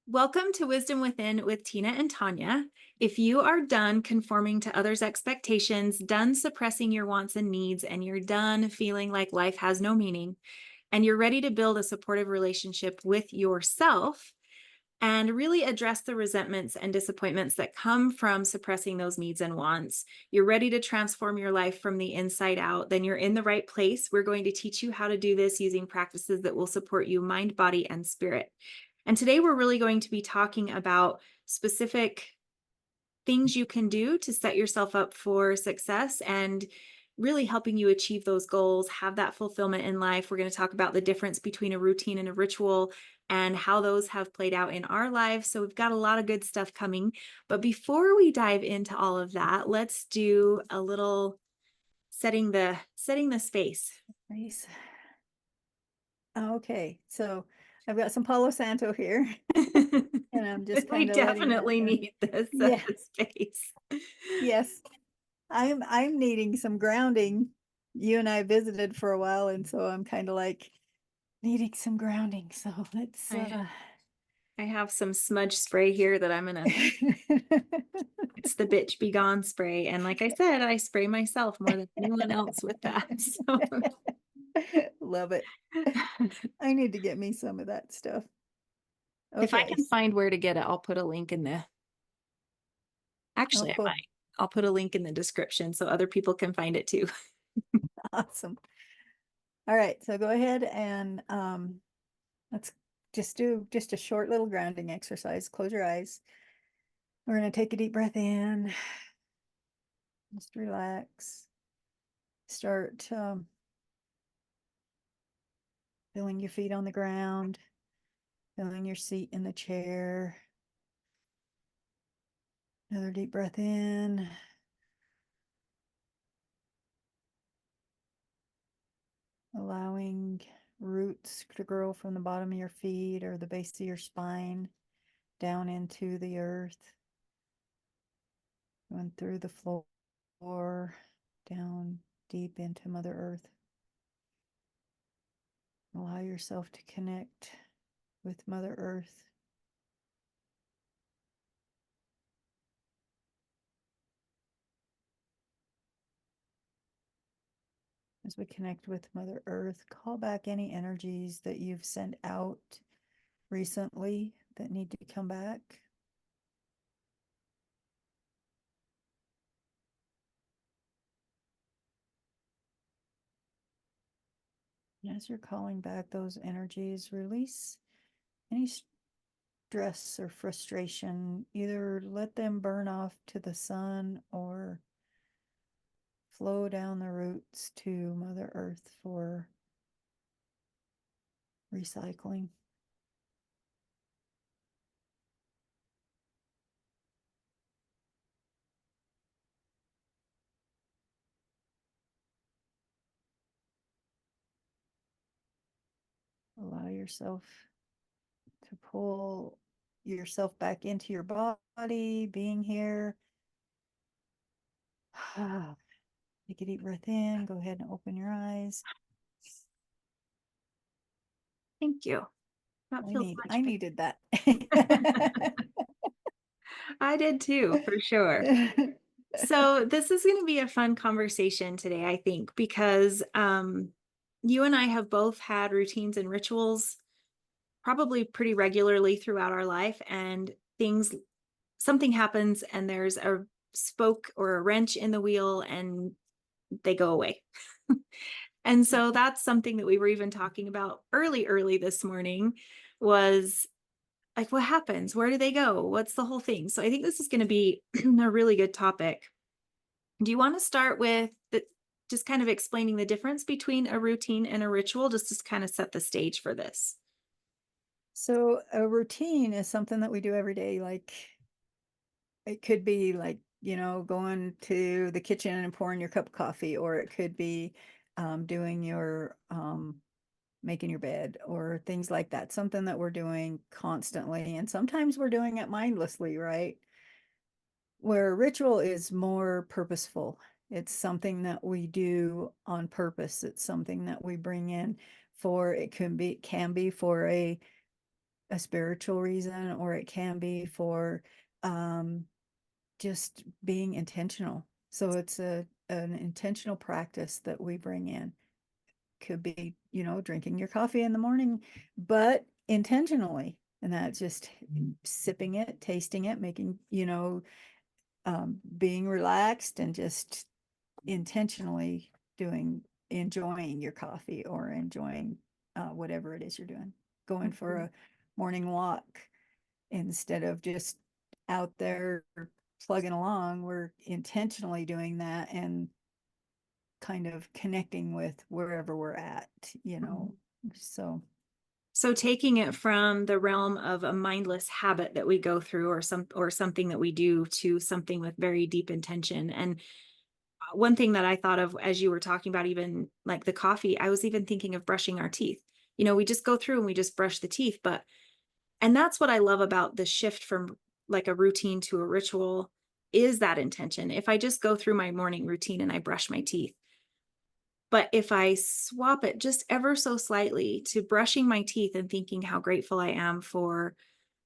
Welcome to Wisdom Within with Tina and Tonya. If you are done conforming to others' expectations, done suppressing your wants and needs, and you're done feeling like life has no meaning, and you're ready to build a supportive relationship with yourself and really address the resentments and disappointments that come from suppressing those needs and wants, you're ready to transform your life from the inside out, then you're in the right place. We're going to teach you how to do this using practices that will support you mind, body, and spirit. And today we're really going to be talking about specific things you can do to set yourself up for success and really helping you achieve those goals, have that fulfillment in life. We're going to talk about the difference between a routine and a ritual and how those have played out in our lives. So we've got a lot of good stuff coming. But before we dive into all of that, let's do a little setting the space. Nice. Okay, so I've got some Palo Santo here, and I'm just We kind of letting that. definitely need this Yeah, space. yes. I'm needing some grounding. You and I visited for a while, and so I'm kind of like needing some grounding. So let's I have some smudge spray here that I'm gonna, it's the bitch be gone spray. And like I said, I spray myself more than anyone else with that. So love it. I need to get me some of that stuff. if I Okay. can find where to get it, I'll put a link in the, Oh, actually, I cool. might. I'll put a link in the description so other people can find it too. Awesome. All right, so go ahead and let's just do just a short little grounding exercise. Close your eyes. We're going to take a deep breath in. Just relax. Start feeling your feet on the ground, feeling your seat in the chair. Another deep breath in. Allowing roots to grow from the bottom of your feet or the base of your spine down into the earth. Going through the floor, down deep into Mother Earth. Allow yourself to connect with Mother Earth. As we connect with Mother Earth, call back any energies that you've sent out recently that need to come back. As you're calling back those energies, release any stress or frustration. Either let them burn off to the sun or flow down the roots to Mother Earth for recycling. Allow yourself to pull yourself back into your body, being here. Take a deep breath in. Go ahead and open your eyes. Thank you. That feels much I needed that. better. I did too, for sure. So this is going to be a fun conversation today, I think, because you and I have both had routines and rituals probably pretty regularly throughout our life, and something happens and there's a spoke or a wrench in the wheel and they go away. And so that's something that we were even talking about early this morning was like, what happens? Where do they go? What's the whole thing? So I think this is going to be a really good topic. Do you want to start with just kind of explaining the difference between a routine and a ritual, just to kind of set the stage for this? So a routine is something that we do every day. Like it could be like, going to the kitchen and pouring your cup of coffee, or it could be doing your making your bed or things like that. Something that we're doing constantly. And sometimes we're doing it mindlessly, right? Where a ritual is more purposeful. It's something that we do on purpose. It's something that we bring in for, it can be for a a spiritual reason, or it can be for um, just being intentional. So it's an intentional practice that we bring in. Could be, drinking your coffee in the morning, but intentionally. And that's just sipping it, tasting it, making, being relaxed and just intentionally enjoying your coffee or enjoying whatever it is you're doing. Going for Mhm. a morning walk instead of just out there plugging along. We're intentionally doing that and kind of connecting with wherever we're at, you know. Mhm. So, So taking it from the realm of a mindless habit that we go through or something that we do to something with very deep intention. And one thing that I thought of as you were talking about even like the coffee, I was even thinking of brushing our teeth. We just go through and we just brush the teeth, and that's what I love about the shift from like a routine to a ritual is that intention. If I just go through my morning routine and I brush my teeth, but if I swap it just ever so slightly to brushing my teeth and thinking how grateful I am for,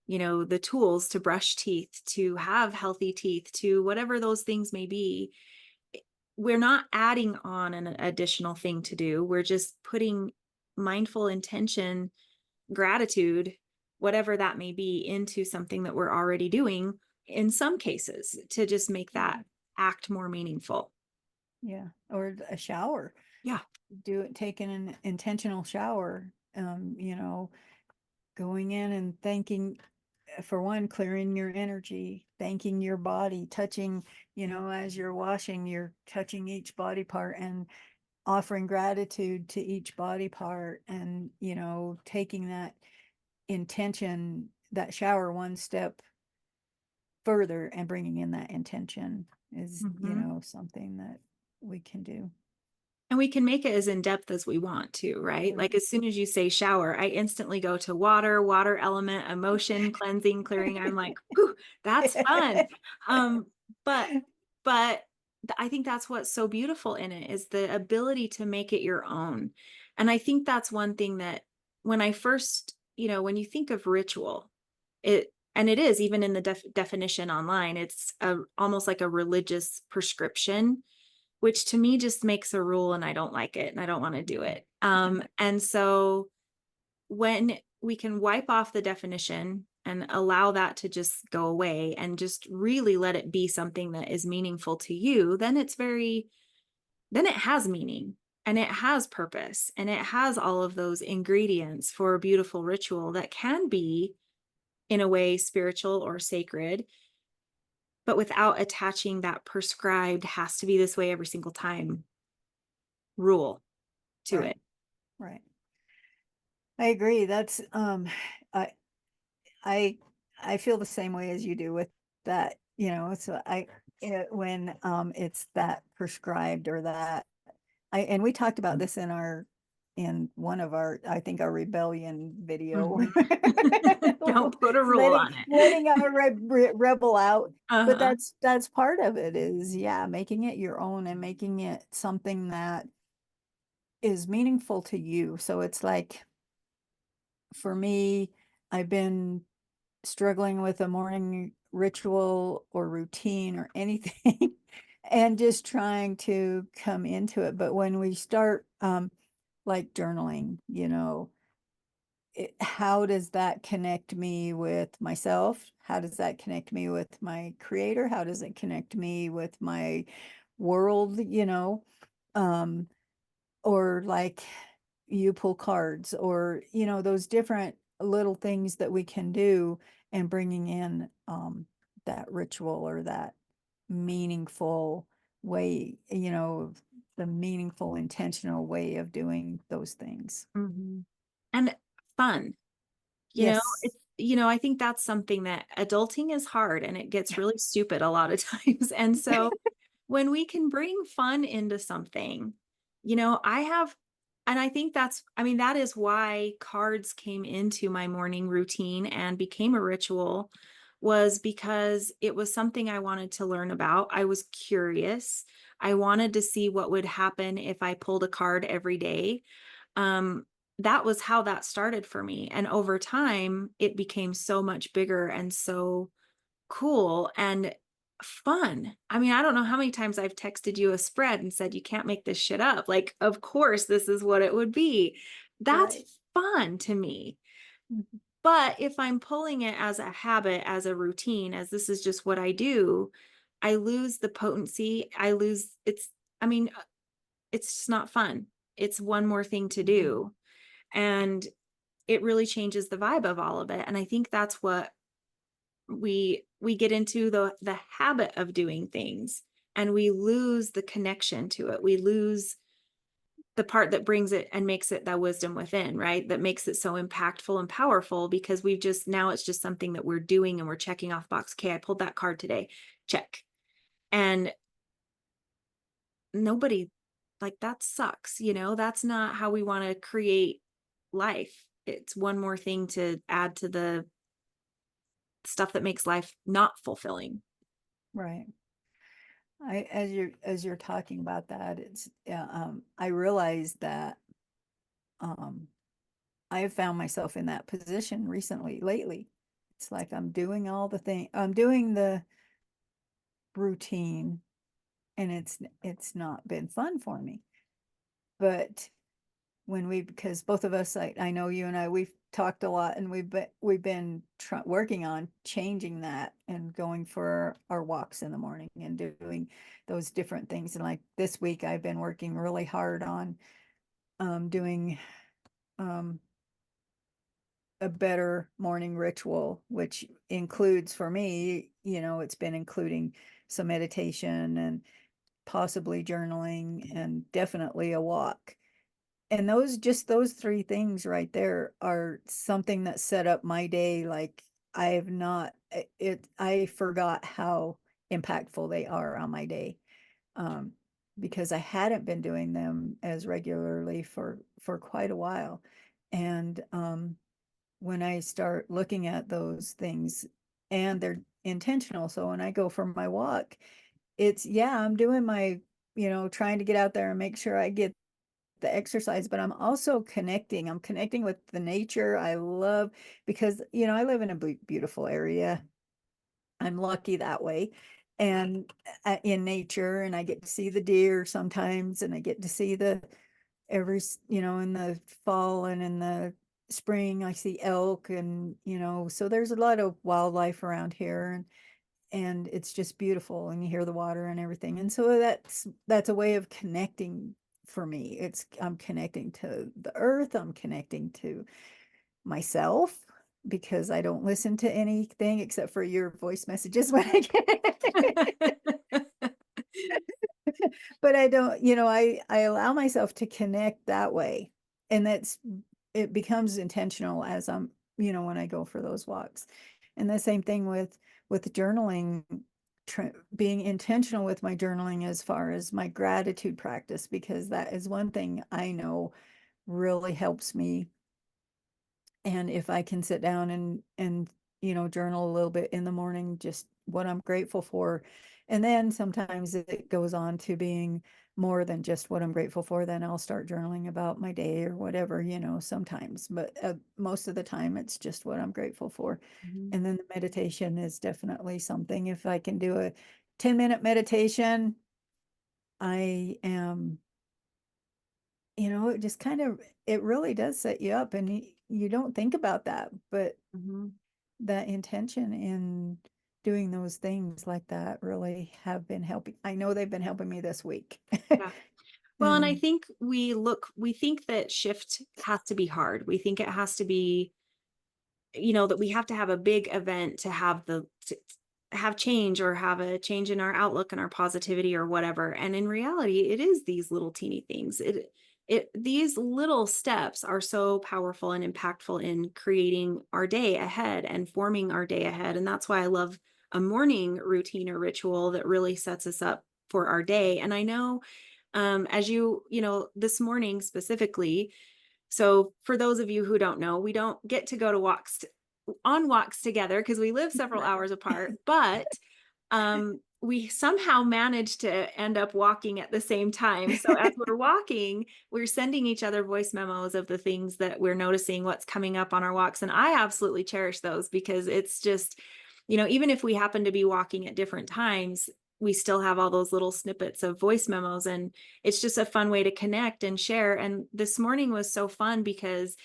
the tools to brush teeth, to have healthy teeth, to whatever those things may be, we're not adding on an additional thing to do. We're just putting mindful intention, gratitude, whatever that may be, into something that we're already doing in some cases to just make that act more meaningful. yeah, or a shower, Yeah. taking an intentional shower, going in and thanking, for one, clearing your energy, thanking your body, touching, as you're washing, you're touching each body part and offering gratitude to each body part, and, taking that intention, that shower one step further and bringing in that intention is, Mhm. something that we can do. And we can make it as in depth as we want to, right? Right. Like as soon as you say shower, I instantly go to water, water element, emotion, cleansing, clearing. I'm like, whew, that's fun. Um, but but I think that's what's so beautiful in it is the ability to make it your own. And I think that's one thing that when I first, when you think of ritual, and it is even in the definition online, it's almost like a religious prescription, which to me just makes a rule and I don't like it and I don't want to do it. And so when we can wipe off the definition and allow that to just go away and just really let it be something that is meaningful to you, then it has meaning and it has purpose and it has all of those ingredients for a beautiful ritual that can be in a way spiritual or sacred, but without attaching that prescribed has to be this way every single time rule to Right. it. Right. I agree. That's I I I feel the same way as you do with that, so when it's that prescribed or that I and we talked about this in one of our, I think, our rebellion video. Mhm. Don't put a rule letting on it. letting our rebel out. But Uh-huh. that's part of it, is, yeah, making it your own and making it something that is meaningful to you. So it's like, for me, I've been struggling with a morning ritual or routine or anything and just trying to come into it. But when we start, like journaling, how does that connect me with myself? How does that connect me with my creator? How does it connect me with my world? Um, or like, you pull cards, or those different little things that we can do, and bringing in that ritual or that meaningful way, the meaningful intentional way of doing those things. Mhm. And fun. Yes. I think that's something that adulting is hard and it gets really stupid a lot of times. And so when we can bring fun into something, I have, and I think that is why cards came into my morning routine and became a ritual, was because it was something I wanted to learn about. I was curious. I wanted to see what would happen if I pulled a card every day. Um, that was how that started for me. And over time, it became so much bigger and so cool and fun. I mean, I don't know how many times I've texted you a spread and said, you can't make this shit up. Like, of course, this is what it would be. Right. That's fun to me. Mhm. But if I'm pulling it as a habit, as a routine, as this is just what I do, I lose the potency. I lose I mean, it's just not fun. It's one more thing to Mhm. do. And it really changes the vibe of all of it. And I think that's what we get into the habit of doing things and we lose the connection to it. We lose the part that brings it and makes it that wisdom within, right? That makes it so impactful and powerful because we've just now it's just something that we're doing and we're checking off box. Okay, I pulled that card today. Check. And nobody like that sucks, that's not how we want to create life. It's one more thing to add to the stuff that makes life not fulfilling. Right. As you're talking about that, it's I realize that um I have found myself in that position recently, lately. It's like I'm doing the routine, and it's not been fun for me. But because both of us, I know you and we've talked a lot, and we've been working on changing that and going for our walks in the morning and doing those different things. And like this week, I've been working really hard on doing um, a better morning ritual, which includes for me, it's been including some meditation and possibly journaling and definitely a walk. And those three things right there are something that set up my day. Like I have not, I forgot how impactful they are on my day. Um, because I hadn't been doing them as regularly for quite a while. And when I start looking at those things, and they're intentional. So when I go for my walk, yeah, I'm doing my, trying to get out there and make sure I get the exercise, but I'm also connecting. I'm connecting with the nature. I love, because, I live in a beautiful area. I'm lucky that way. And in nature, and I get to see the deer sometimes, and I get to see in the fall and in the spring, I see elk, and, so there's a lot of wildlife around here, and it's just beautiful, and you hear the water and everything. And so that's a way of connecting for me. I'm connecting to the earth, I'm connecting to myself, because I don't listen to anything except for your voice messages when I get but I don't, I allow myself to connect that way. And it becomes intentional as when I go for those walks. And the same thing with journaling, being intentional with my journaling as far as my gratitude practice, because that is one thing I know really helps me. And if I can sit down and journal a little bit in the morning, just what I'm grateful for. And then sometimes it goes on to being more than just what I'm grateful for. Then I'll start journaling about my day or whatever, sometimes. But most of the time, it's just what I'm grateful for. Mhm. And then the meditation is definitely something. If I can do a 10-minute meditation, I am, it just it really does set you up, and you don't think about that, but Mhm. that intention in doing those things like that really have been helping. I know they've been helping me this week. Yeah. Well, and I And think we think that shift has to be hard. We think it has to be, that we have to have a big event to have change or have a change in our outlook and our positivity or whatever. And in reality, it is these little teeny things. These little steps are so powerful and impactful in creating our day ahead and forming our day ahead. And that's why I love a morning routine or ritual that really sets us up for our day. And I know, as this morning specifically, so for those of you who don't know, we don't get to go to walks on walks together because we live several right. hours apart, but we somehow managed to end up walking at the same time. So as we're walking, we're sending each other voice memos of the things that we're noticing, what's coming up on our walks. And I absolutely cherish those because it's just, even if we happen to be walking at different times, we still have all those little snippets of voice memos. And it's just a fun way to connect and share. And this morning was so fun because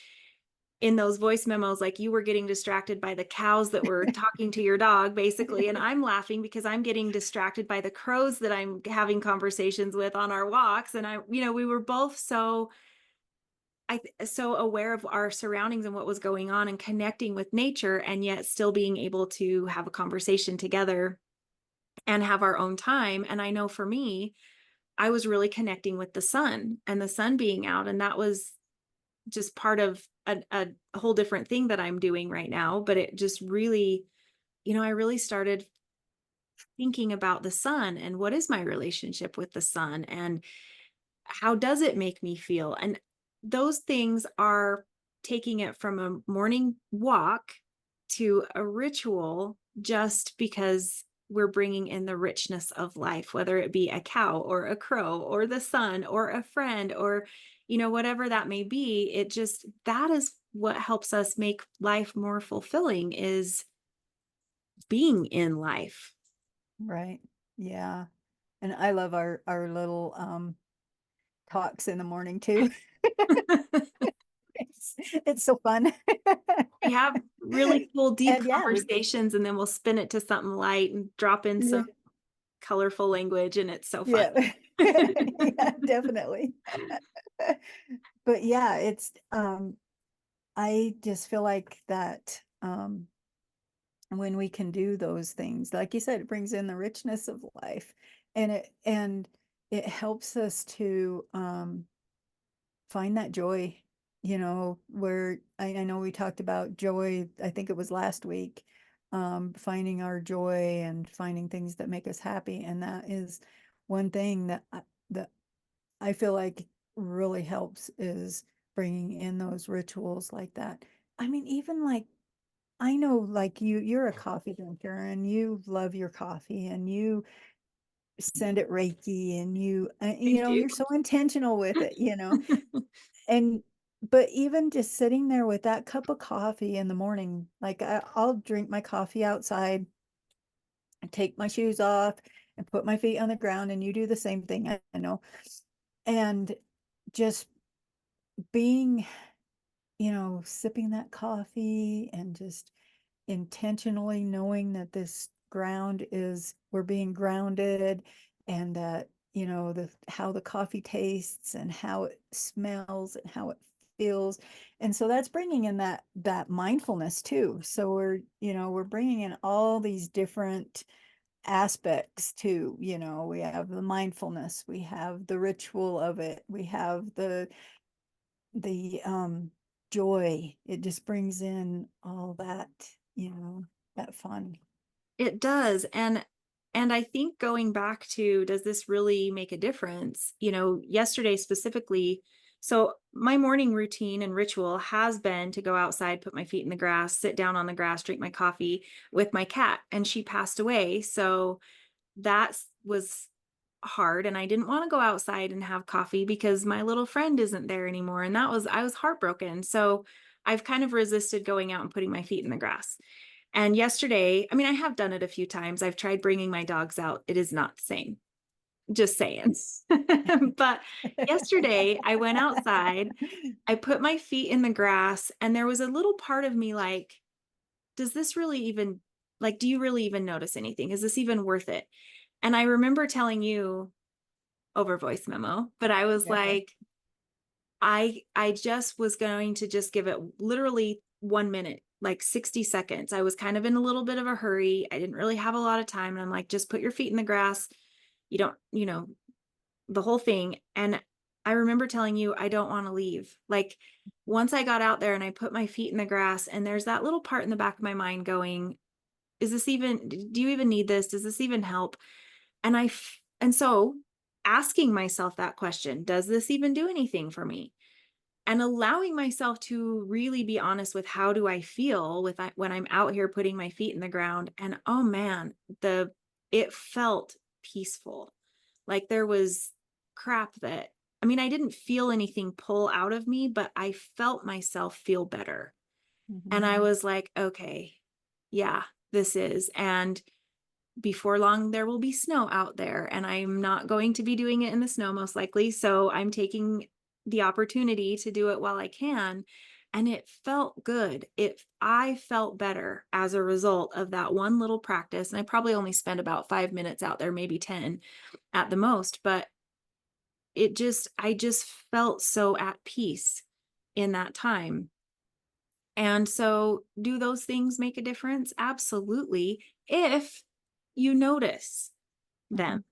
in those voice memos, like you were getting distracted by the cows that were talking to your dog, basically. And I'm laughing because I'm getting distracted by the crows that I'm having conversations with on our walks. And we were both so aware of our surroundings and what was going on and connecting with nature, and yet still being able to have a conversation together and have our own time. And I know for me, I was really connecting with the sun and the sun being out. And that was just part of a whole different thing that I'm doing right now. But it just really, I really started thinking about the sun and what is my relationship with the sun and how does it make me feel? And those things are taking it from a morning walk to a ritual just because we're bringing in the richness of life, whether it be a cow or a crow or the sun or a friend or, whatever that may be. That is what helps us make life more fulfilling is being in life. Right. Yeah. And I love our little talks in the morning too. It's so fun. We have really cool, deep And yeah, we conversations, and then we'll spin it to something light and drop in some yeah, colorful language, and it's so fun. yeah. Yeah, definitely. But yeah, it's I just feel like that when we can do those things, like you said, it brings in the richness of life, and it helps us to find that joy, where I know we talked about joy, I think it was last week, finding our joy and finding things that make us happy. And that is one thing that I feel like really helps is bringing in those rituals like that. I mean, even like, I know like you're a coffee drinker and you love your coffee and you send it Reiki and I do. you're so intentional with it, and but even just sitting there with that cup of coffee in the morning, like I'll drink my coffee outside and take my shoes off and put my feet on the ground, and you do the same thing, I know. And just being, sipping that coffee and just intentionally knowing that this ground is we're being grounded, and that the how the coffee tastes and how it smells and how it feels. And so that's bringing in that mindfulness too. So we're bringing in all these different aspects too. We have the mindfulness, we have the ritual of it, we have the joy. It just brings in all that, that fun. It does. And I think going back to, does this really make a difference? Yesterday specifically, so my morning routine and ritual has been to go outside, put my feet in the grass, sit down on the grass, drink my coffee with my cat, and she passed away. So that was hard, and I didn't want to go outside and have coffee because my little friend isn't there anymore, and I was heartbroken. So I've kind of resisted going out and putting my feet in the grass. And yesterday, I mean, I have done it a few times. I've tried bringing my dogs out. It is not the same. Just saying. But yesterday, I went outside, I put my feet in the grass, and there was a little part of me like, does this really even, like, do you really even notice anything? Is this even worth it? And I remember telling you over voice memo, but I was Okay. like, I just was going to just give it literally 1 minute, like 60 seconds. I was kind of in a little bit of a hurry. I didn't really have a lot of time. And I'm like, just put your feet in the grass. You don't, the whole thing. And I remember telling you, I don't want to leave. Like once I got out there and I put my feet in the grass, and there's that little part in the back of my mind going, is this even, do you even need this? Does this even help? And so asking myself that question, does this even do anything for me? And allowing myself to really be honest with how do I feel when I'm out here putting my feet in the ground. And oh man, the it felt peaceful. Like there was crap that, I mean, I didn't feel anything pull out of me, but I felt myself feel better. Mhm. And I was like, okay, yeah, this is. And before long, there will be snow out there, and I'm not going to be doing it in the snow, most likely. So I'm taking the opportunity to do it while I can. And it felt good. I felt better as a result of that one little practice. And I probably only spent about 5 minutes out there, maybe 10 at the most, but I just felt so at peace in that time. And so, do those things make a difference? Absolutely. If you notice them.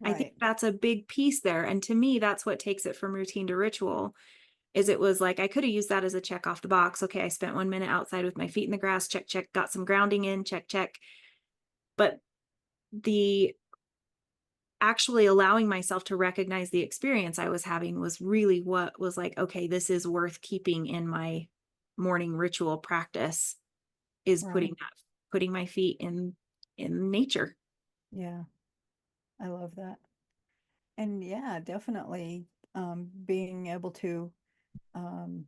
Mhm. I think Right. that's a big piece there. And to me, that's what takes it from routine to ritual. Is it was like I could have used that as a check off the box. Okay, I spent 1 minute outside with my feet in the grass, check, check, got some grounding in, check, check. But the actually allowing myself to recognize the experience I was having was really what was like, okay, this is worth keeping in my morning ritual practice, is Right. putting my feet in nature. Yeah. I love that. And yeah, definitely being able to um,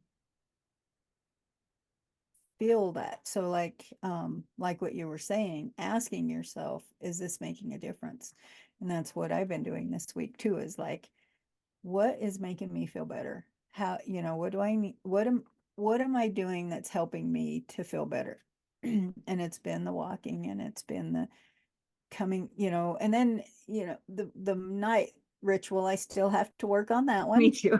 feel that. So like what you were saying, asking yourself, is this making a difference? And that's what I've been doing this week too, is like, what is making me feel better? How, what do I need? What am I doing that's helping me to feel better? And it's been the walking, and it's been the coming, and then, the night ritual, I still have to work on that Me one. too.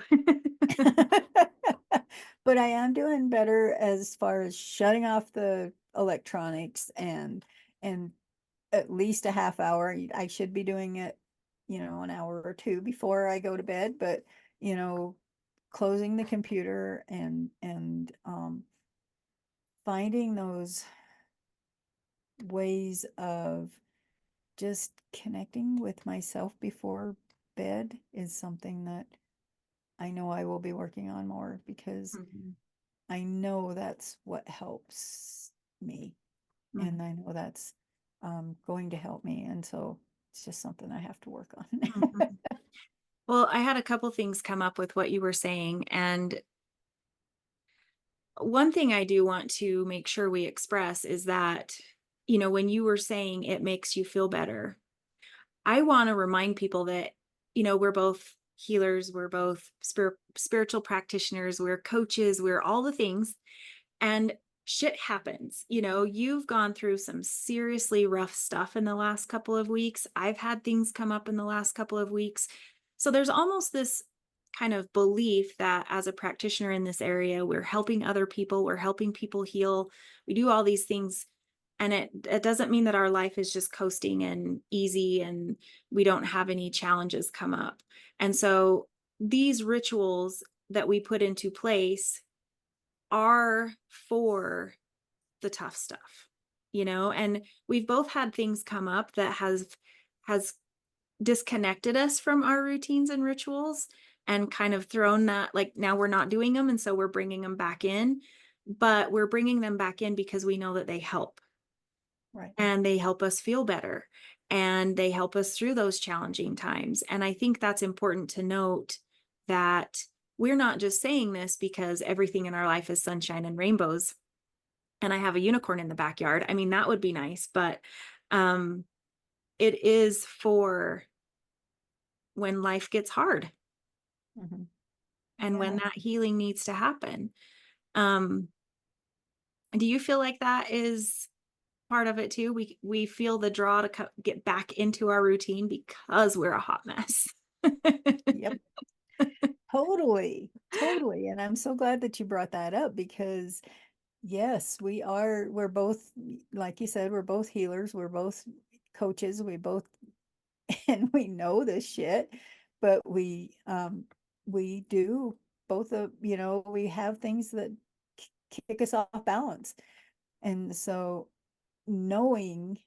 But I am doing better as far as shutting off the electronics, and at least a half hour. I should be doing it, an hour or two before I go to bed, but you know, closing the computer, and finding those ways of just connecting with myself before bed is something that I know I will be working on more, because Mhm, I know that's what helps me. mhm, And I know that's going to help me. And so it's just something I have to work mhm. on. Well, I had a couple things come up with what you were saying. And one thing I do want to make sure we express is that, when you were saying it makes you feel better, I want to remind people that, we're both healers, we're both spiritual practitioners, we're coaches, we're all the things. And shit happens. You've gone through some seriously rough stuff in the last couple of weeks. I've had things come up in the last couple of weeks. So there's almost this kind of belief that as a practitioner in this area, we're helping other people, we're helping people heal. We do all these things. And it doesn't mean that our life is just coasting and easy and we don't have any challenges come up. And so these rituals that we put into place are for the tough stuff, and we've both had things come up that has disconnected us from our routines and rituals, and kind of thrown that, like, now we're not doing them, and so we're bringing them back in, but we're bringing them back in because we know that they help, Right. and they help us feel better, and they help us through those challenging times. And I think that's important to note, that we're not just saying this because everything in our life is sunshine and rainbows and I have a unicorn in the backyard. I mean, that would be nice, but um, it is for when life gets hard Hmm. and when Yeah. that healing needs to happen. Um, do you feel like that is part of it too? We feel the draw to get back into our routine because we're a hot mess. Yep. Totally. Totally. And I'm so glad that you brought that up, because yes, we're both, like you said, we're both healers, we're both coaches, we both, and we know this shit, but we do both of, we have things that kick us off balance. And so knowing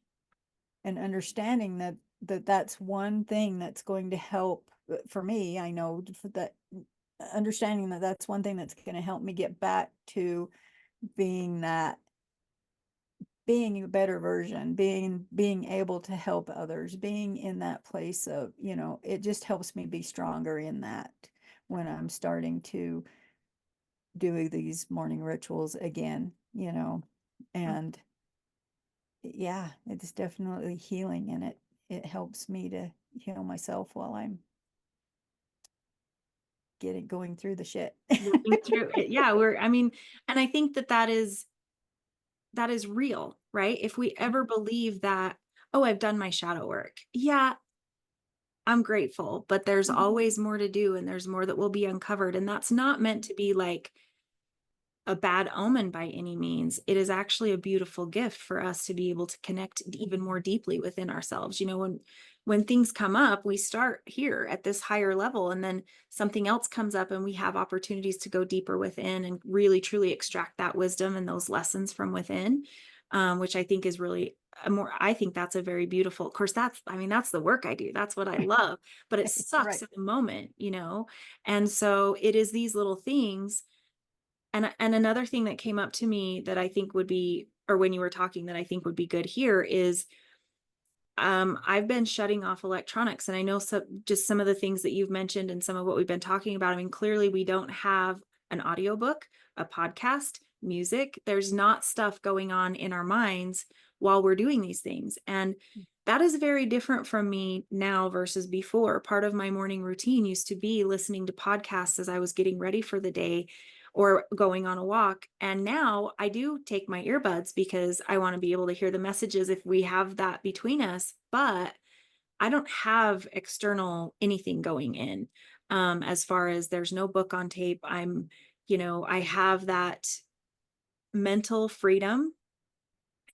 and understanding that's one thing that's going to help, for me, I know that, understanding that that's one thing that's going to help me get back to being that being a better version, being able to help others, being in that place of, it just helps me be stronger in that when I'm starting to do these morning rituals again. And yeah, it's definitely healing, and it helps me to heal myself while I'm getting going through the shit. Working through it. Yeah, I mean, and I think that is real, right? If we ever believe that, oh, I've done my shadow work. Yeah, I'm grateful, but there's always more to do and there's more that will be uncovered. And that's not meant to be like a bad omen by any means. It is actually a beautiful gift for us to be able to connect even more deeply within ourselves. When things come up, we start here at this higher level, and then something else comes up and we have opportunities to go deeper within and really truly extract that wisdom and those lessons from within, which I think is really I think that's a very beautiful, of course, that's the work I do. That's what I love, but it sucks Right. at the moment. And so it is these little things. And another thing that came up to me that I think would be, or when you were talking, that I think would be good here is, I've been shutting off electronics, and I know just some of the things that you've mentioned and some of what we've been talking about. I mean, clearly we don't have an audiobook, a podcast, music. There's not stuff going on in our minds while we're doing these things. And that is very different from me now versus before. Part of my morning routine used to be listening to podcasts as I was getting ready for the day or going on a walk. And now I do take my earbuds because I want to be able to hear the messages if we have that between us. But I don't have external anything going in. As far as there's no book on tape, I have that mental freedom.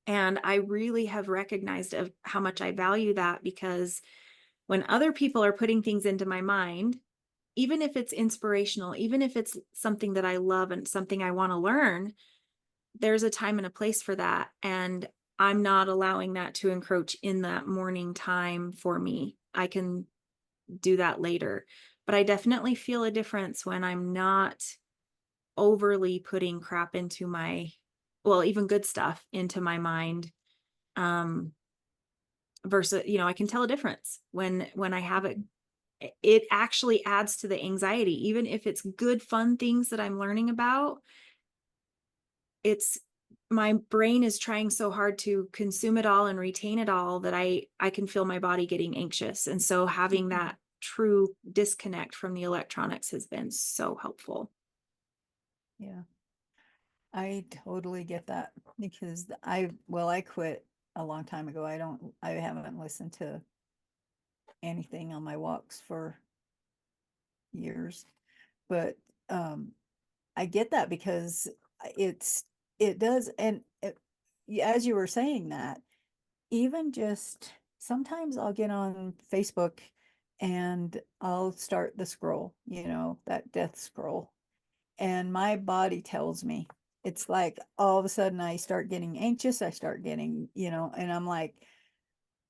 And I really have recognized of how much I value that, because when other people are putting things into my mind, even if it's inspirational, even if it's something that I love and something I want to learn, there's a time and a place for that. And I'm not allowing that to encroach in that morning time for me. I can do that later. But I definitely feel a difference when I'm not overly putting crap into well, even good stuff into my mind. Um, Versus, I can tell a difference when I have it. It actually adds to the anxiety, even if it's good, fun things that I'm learning about. It's My brain is trying so hard to consume it all and retain it all that I can feel my body getting anxious. And so having that true disconnect from the electronics has been so helpful. Yeah, I totally get that because I quit a long time ago. I haven't listened to anything on my walks for years, but um, I get that because it does, and as you were saying that, even just sometimes I'll get on Facebook and I'll start the scroll, that death scroll, and my body tells me, it's like all of a sudden I start getting anxious, I start getting, and I'm like,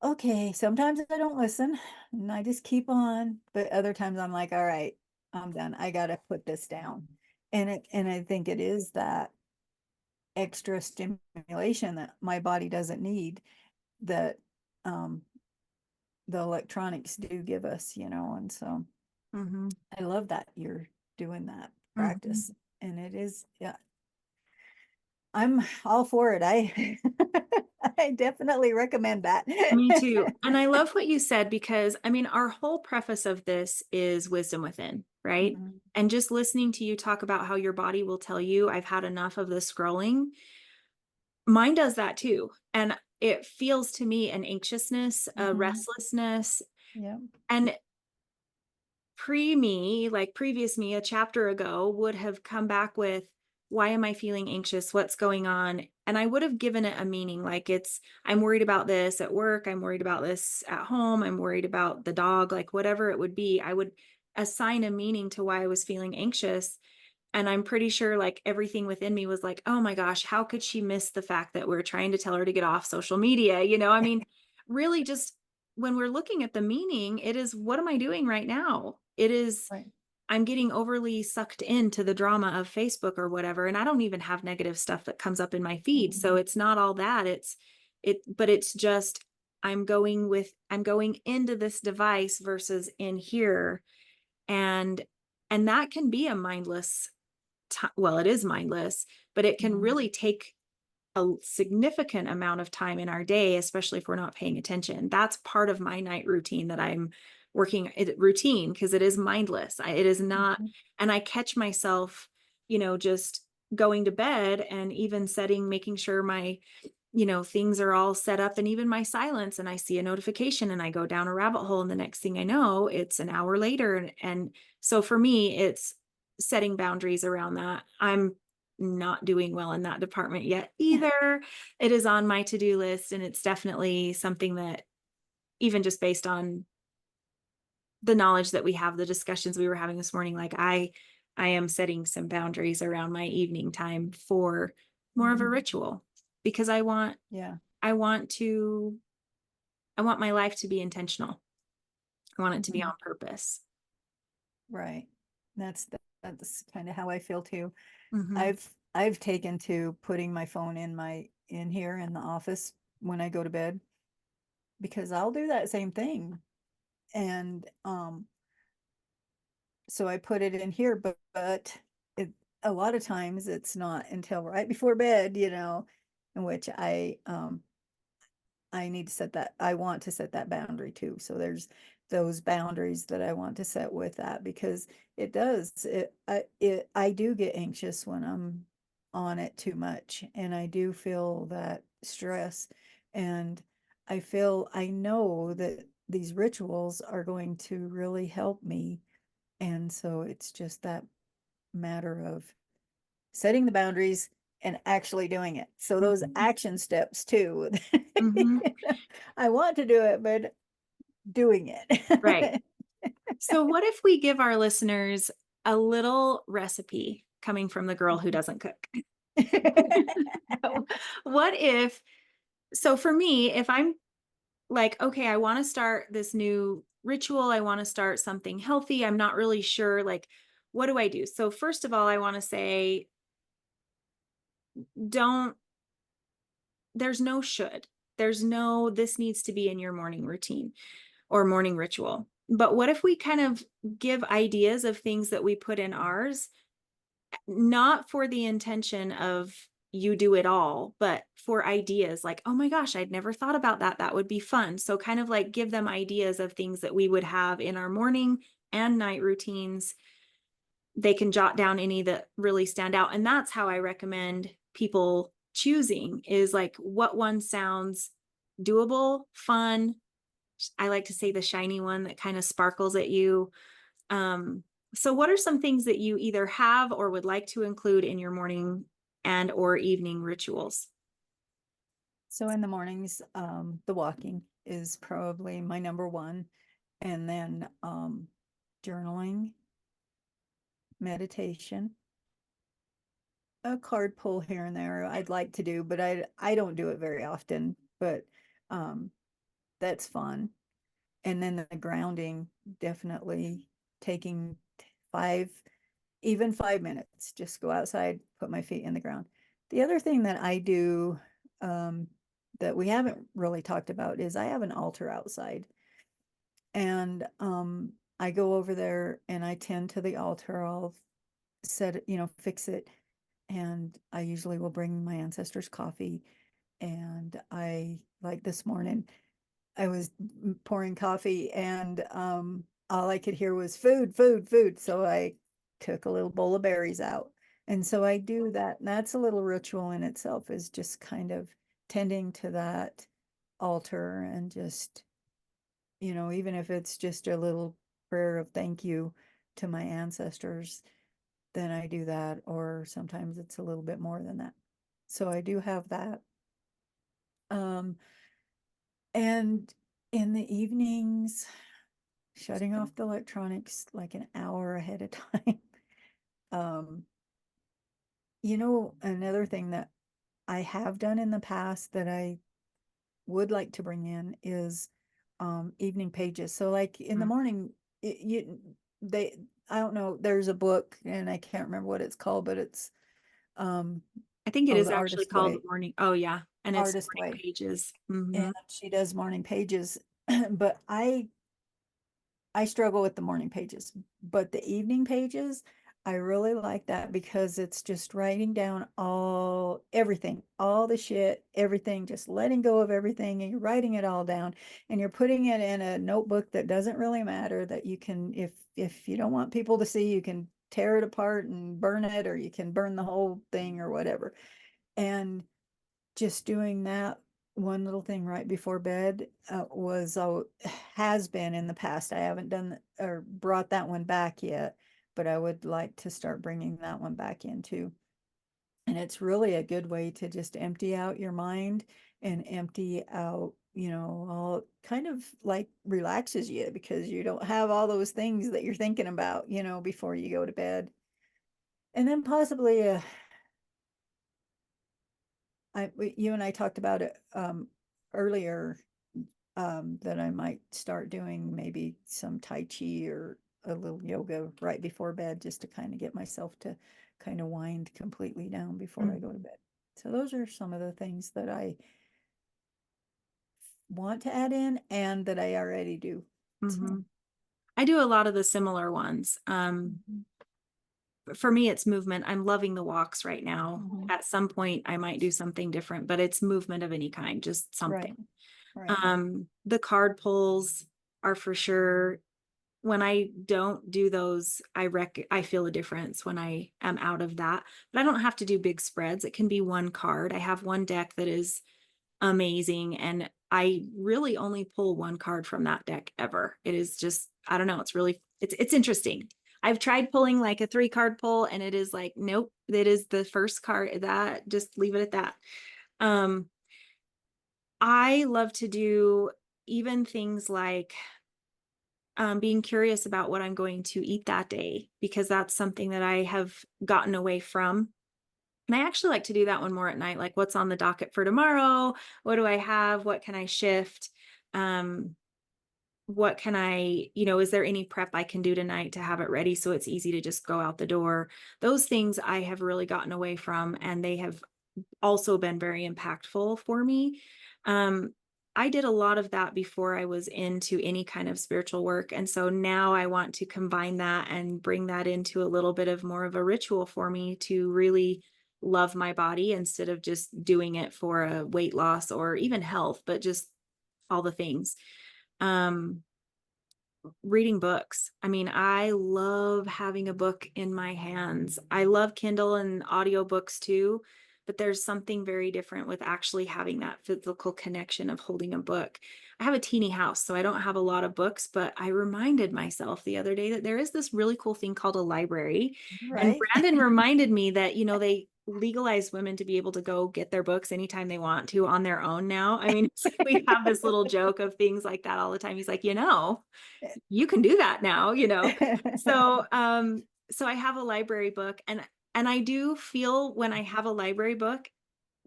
okay, sometimes I don't listen and I just keep on, but other times I'm like, all right, I'm done. I got to put this down. And I think it is that extra stimulation that my body doesn't need, that um the electronics do give us, and so Mm-hmm. I love that you're doing that Mm-hmm. practice. And it is, yeah, I'm all for it. I I definitely recommend that. Me too. And I love what you said, because I mean, our whole preface of this is wisdom within, right? Mhm. And just listening to you talk about how your body will tell you, I've had enough of this scrolling. Mine does that too. And it feels to me an anxiousness, a Mhm. restlessness. Yeah. And me, like previous me, a chapter ago, would have come back with, why am I feeling anxious? What's going on? And I would have given it a meaning, like I'm worried about this at work. I'm worried about this at home. I'm worried about the dog, like whatever it would be. I would assign a meaning to why I was feeling anxious. And I'm pretty sure like everything within me was like, oh my gosh, how could she miss the fact that we're trying to tell her to get off social media? I mean, really, just when we're looking at the meaning, it is, what am I doing right now? It is Right. I'm getting overly sucked into the drama of Facebook or whatever. And I don't even have negative stuff that comes up in my feed. So Mhm. it's not all that. But it's just, I'm going into this device versus in here. And, and that can be a mindless, well, it is mindless, but it can Mhm. really take a significant amount of time in our day, especially if we're not paying attention. That's part of my night routine that I'm working routine because it is mindless. It is not, Mhm. and I catch myself, just going to bed and even making sure my, things are all set up and even my silence. And I see a notification and I go down a rabbit hole. And the next thing I know, it's an hour later. And so for me, it's setting boundaries around that. I'm not doing well in that department yet either. It is on my to-do list, and it's definitely something that, even just based on the knowledge that we have, the discussions we were having this morning, like I am setting some boundaries around my evening time for more of a Mhm. ritual, because Yeah. I want to I want my life to be intentional. I want it to be Mhm. on purpose. Right. That's kind of how I feel too. Mm-hmm. I've taken to putting my phone in here in the office when I go to bed because I'll do that same thing. And so I put it in here, but it a lot of times it's not until right before bed, in which I need to set that I want to set that boundary too. So there's those boundaries that I want to set with that because I do get anxious when I'm on it too much, and I do feel that stress, and I know that these rituals are going to really help me, and so it's just that matter of setting the boundaries and actually doing it. So those Mm-hmm. action steps too. Mm-hmm. I want to do it, but doing Right. it. So what if we give our listeners a little recipe coming from the girl who doesn't cook? So what if, so for me, if I'm like, okay, I want to start this new ritual, I want to start something healthy, I'm not really sure, like, what do I do? So first of all, I want to say, don't, there's no should. There's no, this needs to be in your morning routine or morning ritual. But what if we kind of give ideas of things that we put in ours, not for the intention of you do it all, but for ideas like, oh my gosh, I'd never thought about that. That would be fun. So, kind of like give them ideas of things that we would have in our morning and night routines. They can jot down any that really stand out. And that's how I recommend people choosing, is like what one sounds doable, fun. I like to say the shiny one that kind of sparkles at you. So what are some things that you either have or would like to include in your morning and or evening rituals? So in the mornings, the walking is probably my number one. And then journaling, meditation, a card pull here and there I'd like to do, but I don't do it very often, but um that's fun. And then the grounding, definitely taking five, even 5 minutes, just go outside, put my feet in the ground. The other thing that I do um, that we haven't really talked about is I have an altar outside, and I go over there and I tend to the altar. I'll set it, fix it, and I usually will bring my ancestors coffee. And I like this morning, I was pouring coffee, and all I could hear was food, food, food. So I took a little bowl of berries out. And so I do that. And that's a little ritual in itself, is just kind of tending to that altar and just, even if it's just a little prayer of thank you to my ancestors, then I do that. Or sometimes it's a little bit more than that. So I do have that. Um, and in the evenings, shutting off the electronics like an hour ahead of time. Um, another thing that I have done in the past that I would like to bring in is evening pages. So like in the morning, it, you they I don't know, there's a book and I can't remember what it's called, but it's um I think it oh, is the actually artist called way. morning. Oh yeah. And it's Artist morning way. pages. And she does morning pages. But I struggle with the morning pages, but the evening pages, I really like that because it's just writing down everything, all the shit, everything, just letting go of everything, and you're writing it all down, and you're putting it in a notebook that doesn't really matter, that you can, if you don't want people to see, you can tear it apart and burn it, or you can burn the whole thing or whatever. And just doing that one little thing right before bed was has been in the past. I haven't done or brought that one back yet, but I would like to start bringing that one back in too. And it's really a good way to just empty out your mind and empty out, all kind of like relaxes you because you don't have all those things that you're thinking about, before you go to bed. And then possibly you and I talked about it earlier, that I might start doing maybe some Tai Chi or a little yoga right before bed just to kind of get myself to kind of wind completely down before I go to Mm-hmm. bed. So those are some of the things that I want to add in and that I already do. So, Mm-hmm. I do a lot of the similar ones. mhm, For me, it's movement. I'm loving the walks right now. mhm. At some point, I might do something different, but it's movement of any kind, just something. Right, right. The card pulls are for sure. When I don't do those, I feel a difference when I am out of that. But I don't have to do big spreads. It can be one card. I have one deck that is amazing, and I really only pull one card from that deck ever. It is just, I don't know, it's interesting. I've tried pulling like a 3 card pull, and it is like, nope, it is the first card, that just leave it at that. um I love to do even things like being curious about what I'm going to eat that day, because that's something that I have gotten away from. And I actually like to do that one more at night, like what's on the docket for tomorrow? What do I have? What can I shift? Um, what can is there any prep I can do tonight to have it ready so it's easy to just go out the door? Those things I have really gotten away from, and they have also been very impactful for me. Um, I did a lot of that before I was into any kind of spiritual work. And so now I want to combine that and bring that into a little bit of more of a ritual for me to really love my body instead of just doing it for a weight loss or even health, but just all the things. Um, Reading books. I mean, I love having a book in my hands. I love Kindle and audiobooks too, but there's something very different with actually having that physical connection of holding a book. I have a teeny house, so I don't have a lot of books, but I reminded myself the other day that there is this really cool thing called a library. And Right. Brandon reminded me that, they legalized women to be able to go get their books anytime they want to on their own now. I mean, it's like we have this little joke of things like that all the time. He's like, you can do that now. So I have a library book, and I do feel when I have a library book,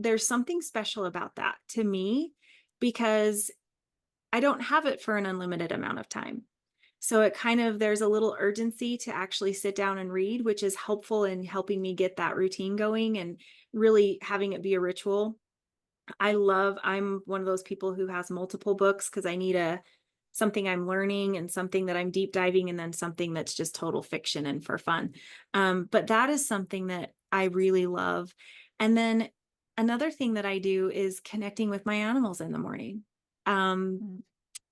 there's something special about that to me, because I don't have it for an unlimited amount of time. So there's a little urgency to actually sit down and read, which is helpful in helping me get that routine going and really having it be a ritual. I'm one of those people who has multiple books because I need something I'm learning and something that I'm deep diving, and then something that's just total fiction and for fun. But that is something that I really love. And then another thing that I do is connecting with my animals in the morning. Um, Mm,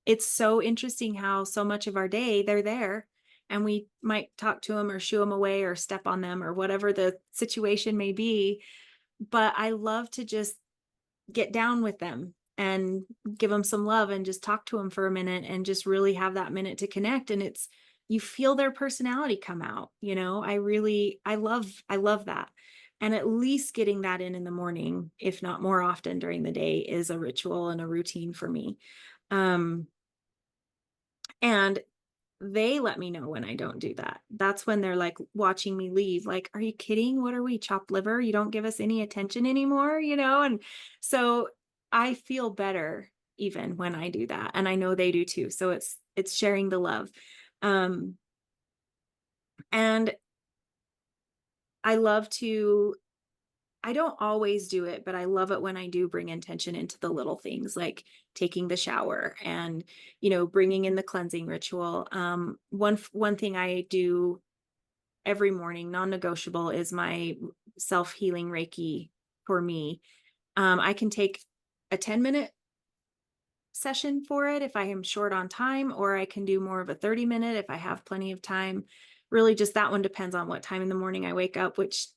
it's so interesting how so much of our day they're there, and we might talk to them or shoo them away or step on them or whatever the situation may be. But I love to just get down with them and give them some love and just talk to them for a minute and just really have that minute to connect. And you feel their personality come out. I love that. And at least getting that in the morning, if not more often during the day, is a ritual and a routine for me. Um, and they let me know when I don't do that. That's when they're like watching me leave. Like, are you kidding? What are we, chopped liver? You don't give us any attention anymore? And so I feel better even when I do that. And I know they do too. So it's sharing the love. Um, And I love to I don't always do it, but I love it when I do bring intention into the little things like taking the shower and, bringing in the cleansing ritual. One thing I do every morning, non-negotiable, is my self-healing Reiki for me. I can take a 10-minute session for it if I am short on time, or I can do more of a 30-minute if I have plenty of time. Really, just that one depends on what time in the morning I wake up, which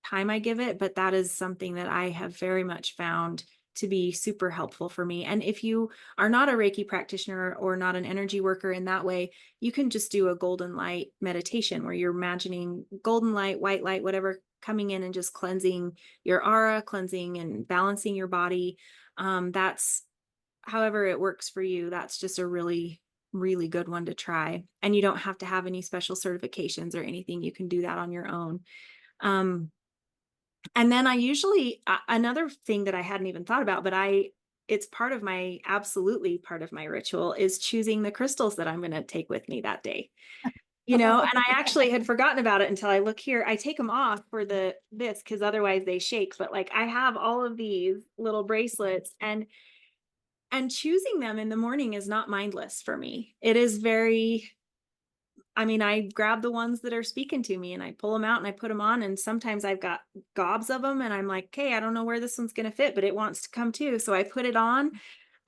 time I give it, but that is something that I have very much found to be super helpful for me. And if you are not a Reiki practitioner or not an energy worker in that way, you can just do a golden light meditation where you're imagining golden light, white light, whatever, coming in and just cleansing your aura, cleansing and balancing your body. That's however it works for you. That's just a really, really good one to try. And you don't have to have any special certifications or anything. You can do that on your own. Um, and then I usually another thing that I hadn't even thought about, but it's part of my absolutely part of my ritual is choosing the crystals that I'm going to take with me that day. And I actually had forgotten about it until I look here. I take them off for this because otherwise they shake. But like I have all of these little bracelets, and choosing them in the morning is not mindless for me. It is very I mean, I grab the ones that are speaking to me and I pull them out and I put them on. And sometimes I've got gobs of them and I'm like, okay, I don't know where this one's going to fit, but it wants to come too. So I put it on.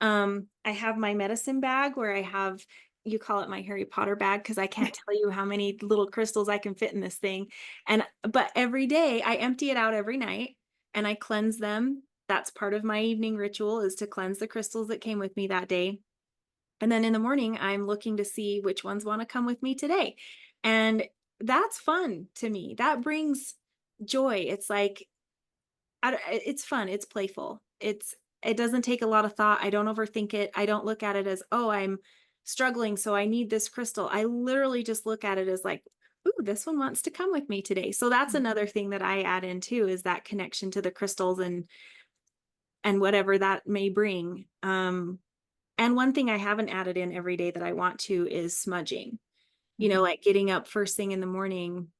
I have my medicine bag where I have, you call it my Harry Potter bag because I can't tell you how many little crystals I can fit in this thing. But every day I empty it out every night and I cleanse them. That's part of my evening ritual, is to cleanse the crystals that came with me that day. And then in the morning, I'm looking to see which ones want to come with me today. And that's fun to me. That brings joy. It's like, it's fun. It's playful. It doesn't take a lot of thought. I don't overthink it. I don't look at it as, oh, I'm struggling, so I need this crystal. I literally just look at it as like, ooh, this one wants to come with me today. So that's another thing that I add in too, is that connection to the crystals and whatever that may bring. And one thing I haven't added in every day that I want to is smudging. Like getting up first thing in the morning,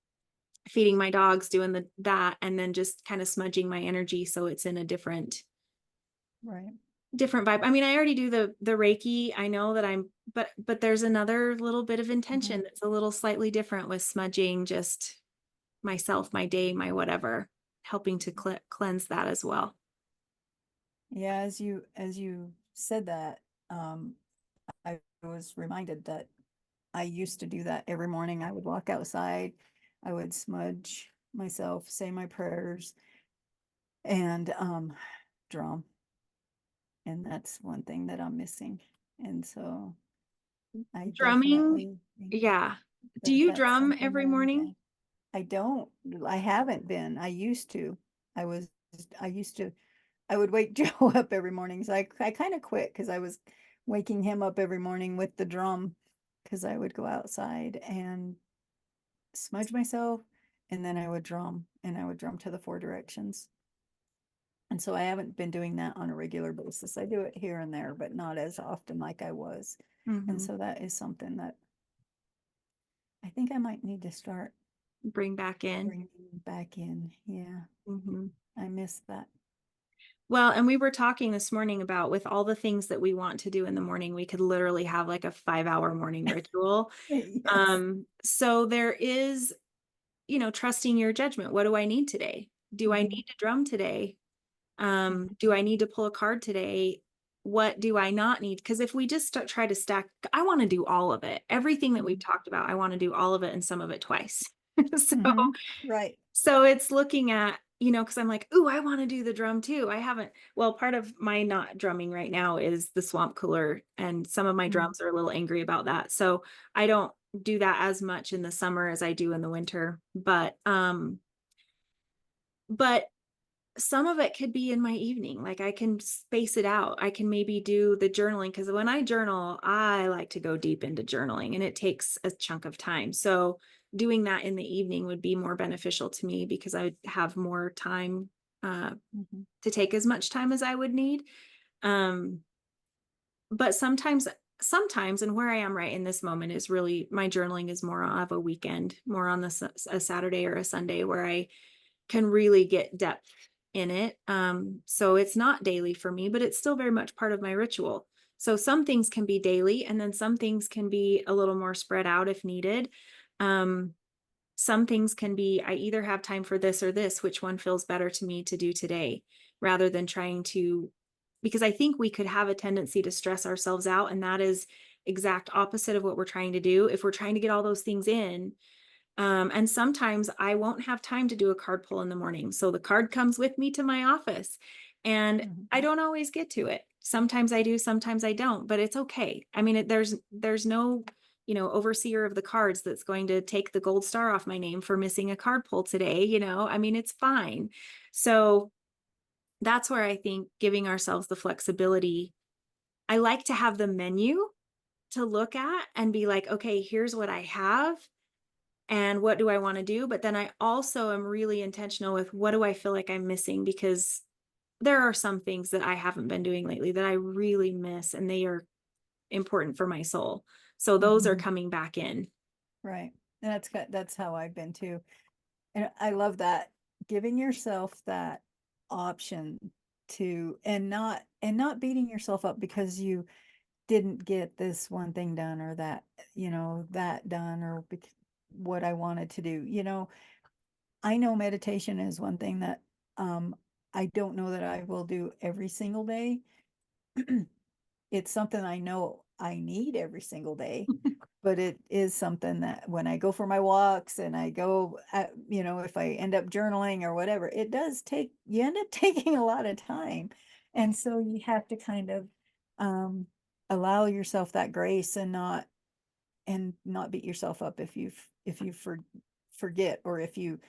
feeding my dogs, doing that, and then just kind of smudging my energy so it's in a Right. different vibe. I mean, I already do the Reiki. I know that but there's another little bit of Mhm. intention that's a little slightly different with smudging just myself, my day, my whatever, helping to cleanse that as well. Yeah, as you said that, I was reminded that I used to do that every morning. I would walk outside, I would smudge myself, say my prayers, and drum. And that's one thing that I'm missing. And so I Drumming, definitely think yeah. Do that you that's drum something every that I need to morning? add. I don't, I haven't been. I used to. I was, I used to, I would wake Joe up every morning. So I kind of quit because I was waking him up every morning with the drum because I would go outside and smudge myself and then I would drum and I would drum to the four directions. And so I haven't been doing that on a regular basis. I do it here and there, but not as often like I was. And Mhm. so that is something that I think I might need to start Bring back in. bringing back in. Yeah, Mhm. I miss that. Well, and we were talking this morning about, with all the things that we want to do in the morning, we could literally have like a 5-hour morning ritual. Yes. So there is, trusting your judgment. What do I need today? Do I Mhm, need to drum today? mhm, Do I need to pull a card today? What do I not need? Because if we just try to stack, I want to do all of it. Everything that we've mhm, talked about, I want to do all of it and some of it twice. So mhm. Right. So it's looking at, because I'm like, ooh, I want to do the drum too. Well, part of my not drumming right now is the swamp cooler, and some of my Mm, drums are a little angry about that. So I don't do that as much in the summer as I do in the winter. But some of it could be in my evening. Like I can space it out. I can maybe do the journaling, because when I journal, I like to go deep into journaling and it takes a chunk of time. So doing that in the evening would be more beneficial to me because I would have more time mhm, to take as much time as I would need. Um, but sometimes sometimes, and where I am right in this moment is really my journaling is more of a weekend, more on a Saturday or a Sunday where I can really get depth in it. So it's not daily for me, but it's still very much part of my ritual. So some things can be daily, and then some things can be a little more spread out if needed. Um, some things can be, I either have time for this or this, which one feels better to me to do today, rather than trying to, because I think we could have a tendency to stress ourselves out. And that is exact opposite of what we're trying to do. If we're trying to get all those things in, and sometimes I won't have time to do a card pull in the morning. So the card comes with me to my office and I Mhm. don't always get to it. Sometimes I do, sometimes I don't, but it's okay. I mean, there's no, overseer of the cards that's going to take the gold star off my name for missing a card pull today. I mean, it's fine. So that's where I think giving ourselves the flexibility. I like to have the menu to look at and be like, okay, here's what I have and what do I want to do? But then I also am really intentional with what do I feel like I'm missing, because there are some things that I haven't been doing lately that I really miss and they are important for my soul. So those are Mhm. coming back in. Right. And that's how I've been too. And I love that, giving yourself that option to, and not beating yourself up because you didn't get this one thing done, or that, that done, or what I wanted to do. I know meditation is one thing that, I don't know that I will do every single day. It's something I know I need every single day, but it is something that when I go for my walks and I go, if I end up journaling or whatever, it does you end up taking a lot of time. And so you have to kind of, um, allow yourself that grace, and not beat yourself up if you forget, or if you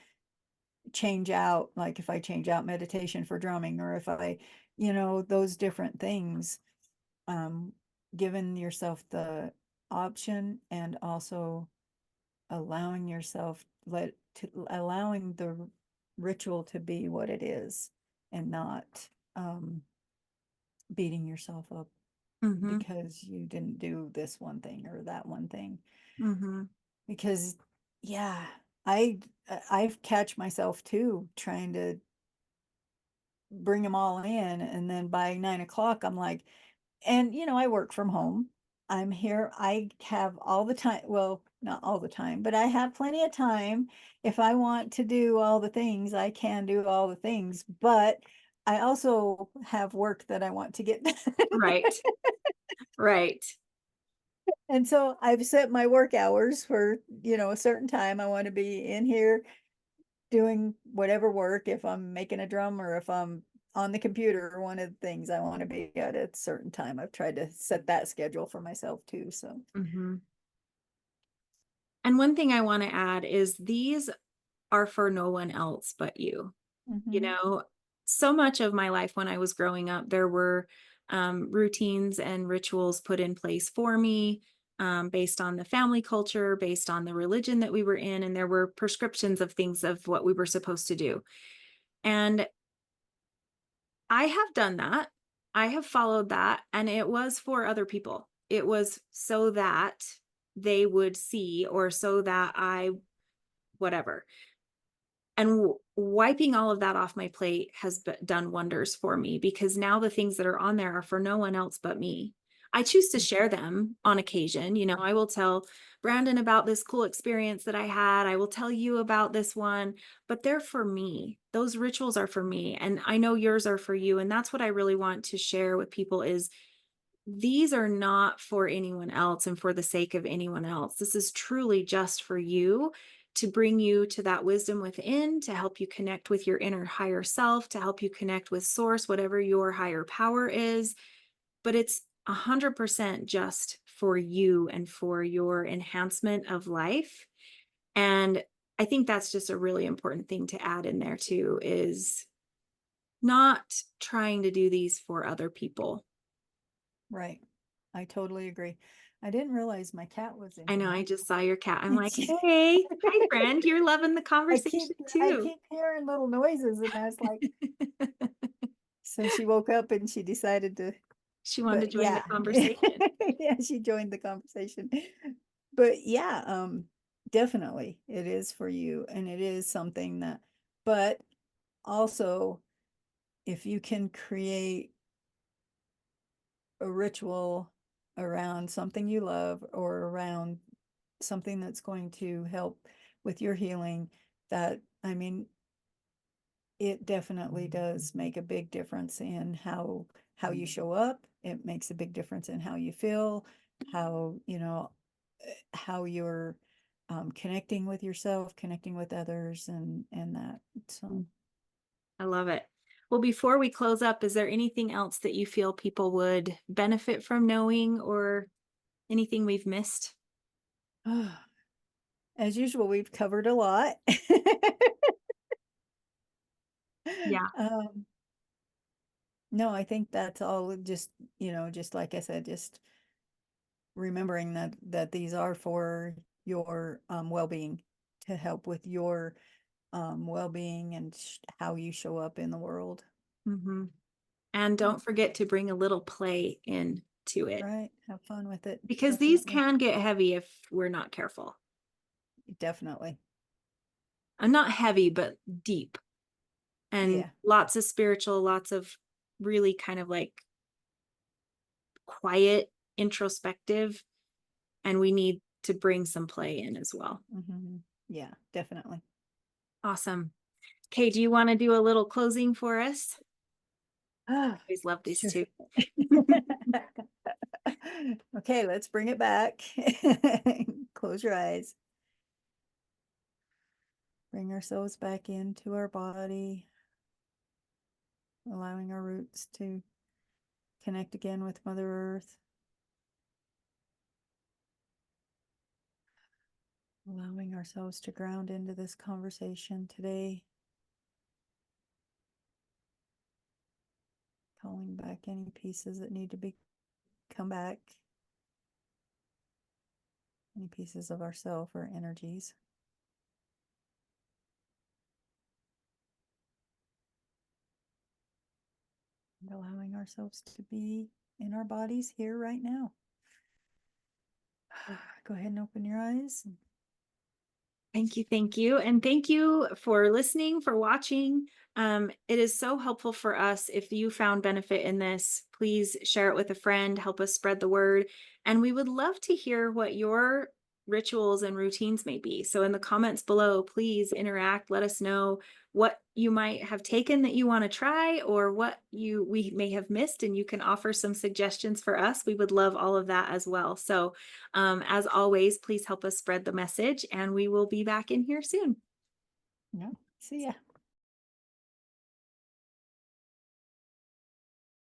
change out, like if I change out meditation for drumming, or if I, those different things, um, giving yourself the option, and also allowing the ritual to be what it is, and not, um, beating yourself up Mm-hmm. because you didn't do this one thing or that one thing. Mm-hmm. Because, yeah, I catch myself too trying to bring them all in, and then by 9 o'clock I'm like, and I work from home. I'm here. I have all the time. Well, not all the time, but I have plenty of time. If I want to do all the things, I can do all the things. But I also have work that I want to get done. Right. Right. And so I've set my work hours for, a certain time. I want to be in here doing whatever work. If I'm making a drum, or if I'm on the computer, one of the things, I want to be at a certain time. I've tried to set that schedule for myself too. So, Mm-hmm. And one thing I want to add is these are for no one else but you. You mhm. know, so much of my life when I was growing up, there were routines and rituals put in place for me, based on the family culture, based on the religion that we were in, and there were prescriptions of things of what we were supposed to do. And I have done that. I have followed that, and it was for other people. It was so that they would see, or so that whatever. And wiping all of that off my plate has done wonders for me, because now the things that are on there are for no one else but me. I choose to share them on occasion. I will tell Brandon about this cool experience that I had. I will tell you about this one, but they're for me. Those rituals are for me. And I know yours are for you. And that's what I really want to share with people is these are not for anyone else and for the sake of anyone else. This is truly just for you, to bring you to that wisdom within, to help you connect with your inner higher self, to help you connect with source, whatever your higher power is. But it's 100% just for you and for your enhancement of life. And I think that's just a really important thing to add in there too, is not trying to do these for other people. Right. I totally agree. I didn't realize my cat was in I know, here. I just saw your cat. I'm And like, hey, hi, friend. You're loving the I keep conversation I too. keep hearing little noises, and I was like, so she woke up and she decided to. She wanted But to join the yeah, conversation. yeah, she joined the conversation. But yeah, definitely it is for you, and it is something that, but also if you can create a ritual around something you love or around something that's going to help with your healing, that, I mean, it definitely does make a big difference in how you show up. It makes a big difference in how you feel, how, how you're connecting with yourself, connecting with others, and that. So, Mm, I love it. Well, before we close up, is there anything else that you feel people would benefit from knowing or anything we've missed? as usual, we've covered a lot. Yeah. um, no, I think that's all. Just, just like I said, just remembering that these are for your well-being, to help with your well-being and how you show up in the world. Hmm. And don't forget to bring a little play into it Right, have fun with it, because these definitely. can get heavy if we're not careful. Definitely. Not heavy, but deep and Yeah. lots of spiritual, lots of really kind of like quiet, introspective, and we need to bring some play in as well. Yeah, definitely. Awesome. Okay, do you want to do a little closing for us? Ah, Always love these sure. two. Okay, let's bring it back. Close your eyes. Bring ourselves back into our body, allowing our roots to connect again with Mother Earth, allowing ourselves to ground into this conversation today, calling back any pieces that need to be come back, any pieces of ourself or energies, and allowing ourselves to be in our bodies here right now. Go ahead and open your eyes. Thank you. Thank you. And thank you for listening, for watching. It is so helpful for us. If you found benefit in this, please share it with a friend, help us spread the word. And we would love to hear what your rituals and routines may be. So in the comments below, please interact, let us know what you might have taken that you want to try or what we may have missed, and you can offer some suggestions for us. We would love all of that as well. So as always, please help us spread the message, and we will be back in here soon. Yeah. See ya.